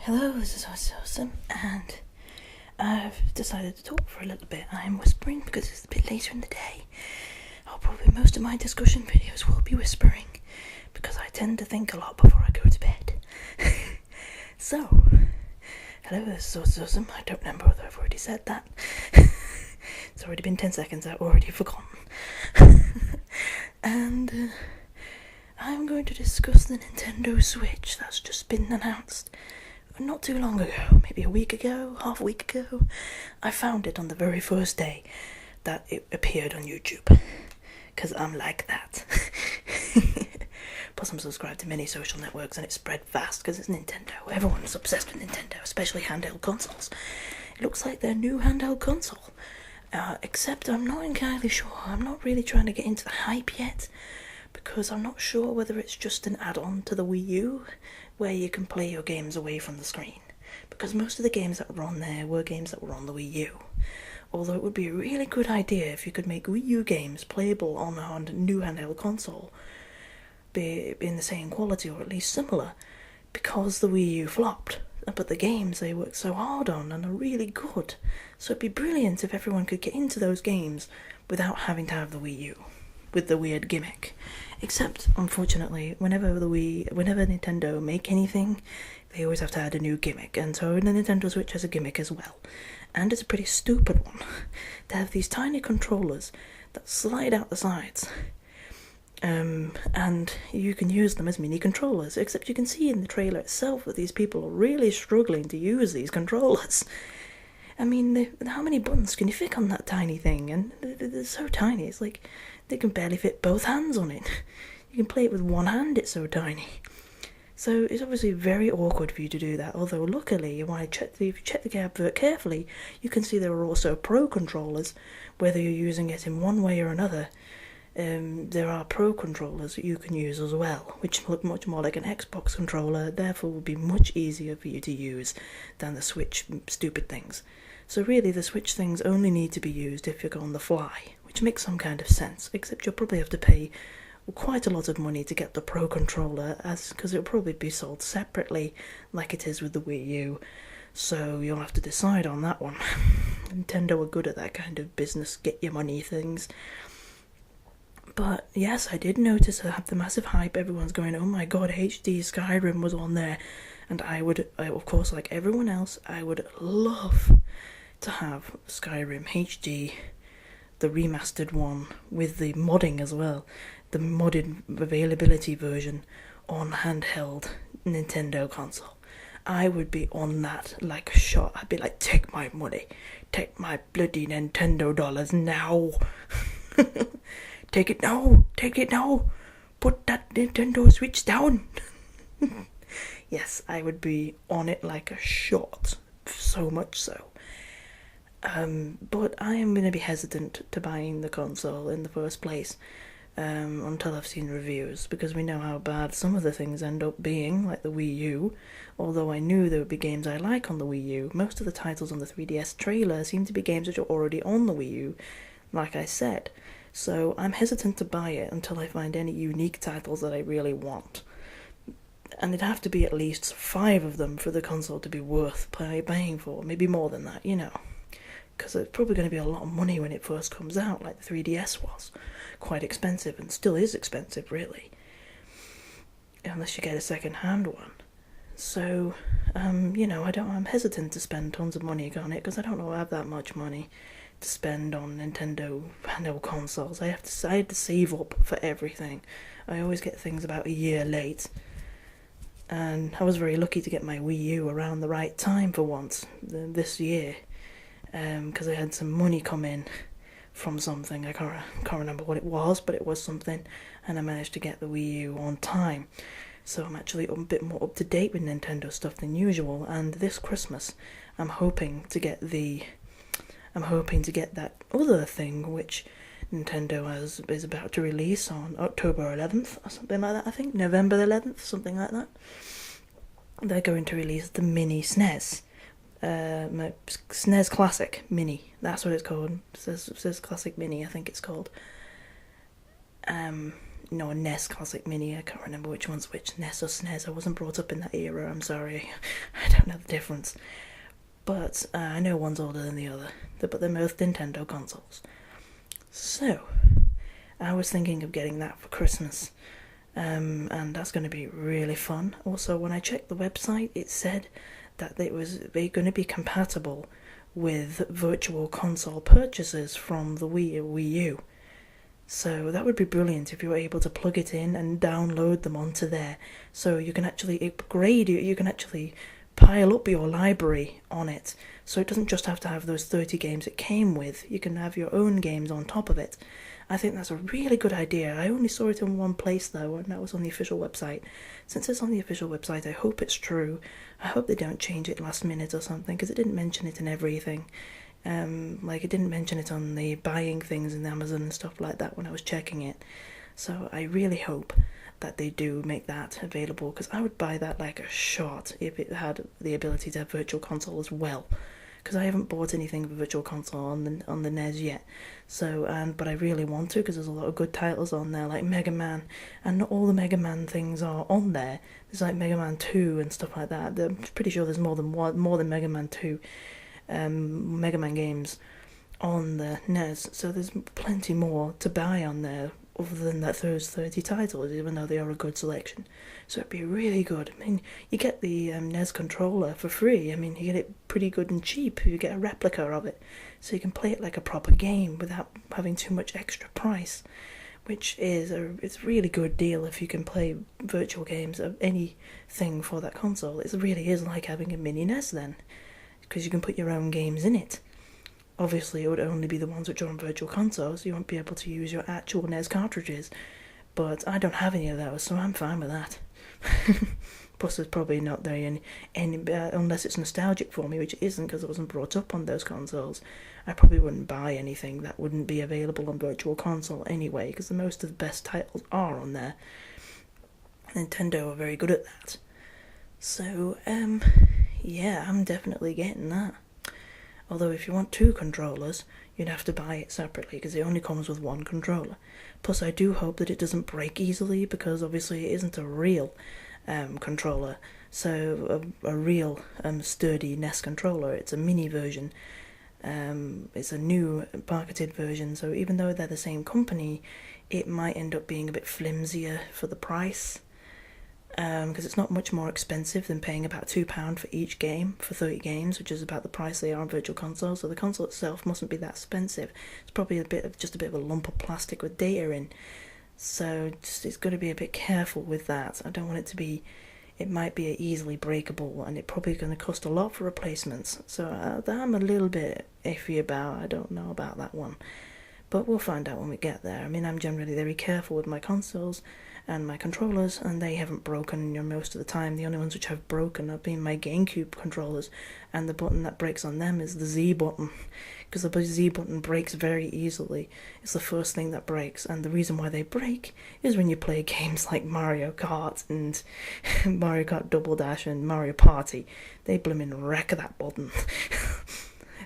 Hello, this is AutisAwsome, and I've decided to talk for a little bit. I'm whispering because it's a bit later in the day. Most of my discussion videos will be whispering, because I tend to think a lot before I go to bed. So, hello, this is AutisAwsome. I don't remember whether I've already said that. It's already been 10 seconds, I've already forgotten. And I'm going to discuss the Nintendo Switch that's just been announced. Not too long ago, maybe a week ago, half a week ago, I found it on the very first day that it appeared on YouTube. Because I'm like that. Plus I'm subscribed to many social networks and it spread fast because it's Nintendo. Everyone's obsessed with Nintendo, especially handheld consoles. It looks like their new handheld console. Except I'm not entirely sure. I'm not really trying to get into the hype yet, because I'm not sure whether it's just an add-on to the Wii U, where you can play your games away from the screen. Because most of the games that were on there were games that were on the Wii U. Although it would be a really good idea if you could make Wii U games playable on a new handheld console, be in the same quality or at least similar, because the Wii U flopped. But the games they worked so hard on and are really good. So it'd be brilliant if everyone could get into those games without having to have the Wii U, with the weird gimmick. Except, unfortunately, whenever Nintendo make anything, they always have to add a new gimmick, and so the Nintendo Switch has a gimmick as well. And it's a pretty stupid one. They have these tiny controllers that slide out the sides. And you can use them as mini controllers, except you can see in the trailer itself that these people are really struggling to use these controllers. I mean, how many buttons can you fit on that tiny thing? And they're so tiny, it's like they can barely fit both hands on it. You can play it with one hand, it's so tiny. So it's obviously very awkward for you to do that, although luckily, if you check the advert carefully, you can see there are also Pro controllers, whether you're using it in one way or another. There are Pro controllers that you can use as well, which look much more like an Xbox controller, therefore will be much easier for you to use than the Switch stupid things. So really the Switch things only need to be used if you're on the fly, which makes some kind of sense, except you'll probably have to pay quite a lot of money to get the Pro controller, because it'll probably be sold separately like it is with the Wii U. So you'll have to decide on that one. Nintendo are good at that kind of business, get your money things. But yes, I did notice I have the massive hype. Everyone's going, oh my god, HD Skyrim was on there. And I of course, like everyone else, I would love to have Skyrim HD, the remastered one, with the modding as well. The modded availability version on handheld Nintendo console. I would be on that like a shot. I'd be like, take my money. Take my bloody Nintendo dollars now. Take it now, put that Nintendo Switch down. Yes, I would be on it like a shot, so much so. But I am going to be hesitant to buying the console in the first place, until I've seen reviews, because we know how bad some of the things end up being, like the Wii U. Although I knew there would be games I like on the Wii U, most of the titles on the 3DS trailer seem to be games which are already on the Wii U, like I said. So I'm hesitant to buy it until I find any unique titles that I really want. And it'd have to be at least 5 of them for the console to be worth paying for, maybe more than that, because it's probably going to be a lot of money when it first comes out, like the 3DS was. Quite expensive, and still is expensive, really. Unless you get a second-hand one. So, I'm hesitant to spend tons of money on it, because I don't know I have that much money to spend on Nintendo handheld consoles. I had to save up for everything. I always get things about a year late. And I was very lucky to get my Wii U around the right time for once, this year. Because I had some money come in from something. I can't remember what it was, but it was something. And I managed to get the Wii U on time. So I'm actually a bit more up to date with Nintendo stuff than usual. And this Christmas, I'm hoping to get that other thing which Nintendo is about to release on October 11th or something like that, I think. November 11th, something like that. They're going to release the mini SNES. SNES Classic Mini, that's what it's called. It says Classic Mini, I think it's called. a NES Classic Mini. I can't remember which one's which, NES or SNES. I wasn't brought up in that era, I'm sorry. I don't know the difference. But I know one's older than the other. But they're both Nintendo consoles. So, I was thinking of getting that for Christmas. And that's going to be really fun. Also, when I checked the website, it said that they're going to be compatible with virtual console purchases from the Wii or Wii U. So that would be brilliant if you were able to plug it in and download them onto there. So you can actually upgrade it, you can actually pile up your library on it. So it doesn't just have to have those 30 games it came with, you can have your own games on top of it. I think that's a really good idea. I only saw it in one place though, and that was on the official website. Since it's on the official website, I hope it's true. I hope they don't change it last minute or something, because it didn't mention it in everything. It didn't mention it on the buying things in Amazon and stuff like that when I was checking it. So I really hope that they do make that available, because I would buy that like a shot if it had the ability to have Virtual Console as well. Because I haven't bought anything for Virtual Console on the NES yet. So, but I really want to, because there's a lot of good titles on there, like Mega Man, and not all the Mega Man things are on there. There's like Mega Man 2 and stuff like that. I'm pretty sure there's more than Mega Man 2 Mega Man games on the NES. So there's plenty more to buy on there, other than those 30 titles, even though they are a good selection. So it'd be really good. I mean, you get the NES controller for free. I mean, you get it pretty good and cheap. You get a replica of it, so you can play it like a proper game without having too much extra price, which is it's a really good deal if you can play virtual games of anything for that console. It really is like having a mini NES then, because you can put your own games in it. Obviously, it would only be the ones which are on Virtual Console, so you won't be able to use your actual NES cartridges. But I don't have any of those, so I'm fine with that. Plus, there's probably not there any unless it's nostalgic for me, which it isn't, because I wasn't brought up on those consoles. I probably wouldn't buy anything that wouldn't be available on Virtual Console anyway, because most of the best titles are on there. Nintendo are very good at that. So, yeah, I'm definitely getting that. Although if you want 2 controllers, you'd have to buy it separately, because it only comes with 1 controller. Plus, I do hope that it doesn't break easily, because obviously it isn't a real controller. So a real sturdy NES controller. It's a mini version. It's a new marketed version, so even though they're the same company, it might end up being a bit flimsier for the price. Because it's not much more expensive than paying about £2 for each game for 30 games, which is about the price they are on Virtual Console. So the console itself mustn't be that expensive. It's probably just a bit of a lump of plastic with data in. So it's got to be a bit careful with that. I don't want it to be. It might be easily breakable, and it's probably going to cost a lot for replacements. So that I'm a little bit iffy about. I don't know about that one, but we'll find out when we get there. I mean, I'm generally very careful with my consoles and my controllers, and they haven't broken most of the time. The only ones which have broken have been my GameCube controllers, and the button that breaks on them is the Z button, because the Z button breaks very easily. It's the first thing that breaks, and the reason why they break is when you play games like Mario Kart and Mario Kart Double Dash and Mario Party. They blimmin' wreck that button.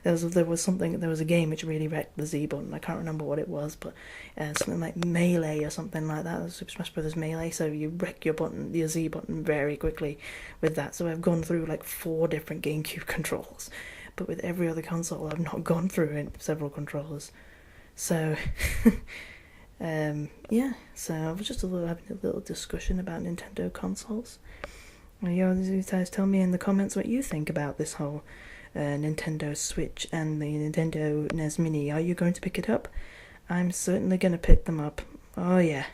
There was a game which really wrecked the Z button. I can't remember what it was, but something like Melee or something like that, Super Smash Bros. Melee, so you wreck your Z button very quickly with that. So I've gone through like 4 different GameCube controls, but with every other console I've not gone through several controllers. So, yeah, so I was just having a little discussion about Nintendo consoles. You guys tell me in the comments what you think about this whole Nintendo Switch and the Nintendo NES Mini. Are you going to pick it up? I'm certainly going to pick them up. Oh yeah.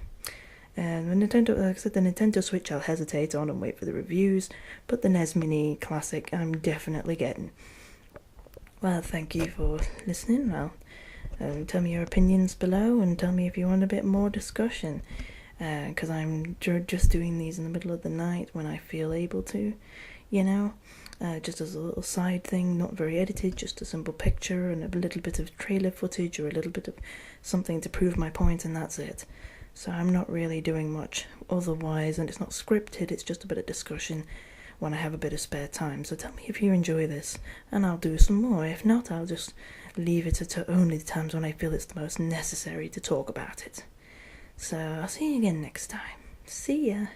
And like I said, the Nintendo Switch I'll hesitate on and wait for the reviews, but the NES Mini Classic I'm definitely getting. Well, thank you for listening. Well, tell me your opinions below, and tell me if you want a bit more discussion, because I'm just doing these in the middle of the night when I feel able to, just as a little side thing, not very edited, just a simple picture and a little bit of trailer footage or a little bit of something to prove my point, and that's it. So I'm not really doing much otherwise, and it's not scripted, it's just a bit of discussion when I have a bit of spare time. So tell me if you enjoy this, and I'll do some more. If not, I'll just leave it to only the times when I feel it's the most necessary to talk about it. So I'll see you again next time. See ya.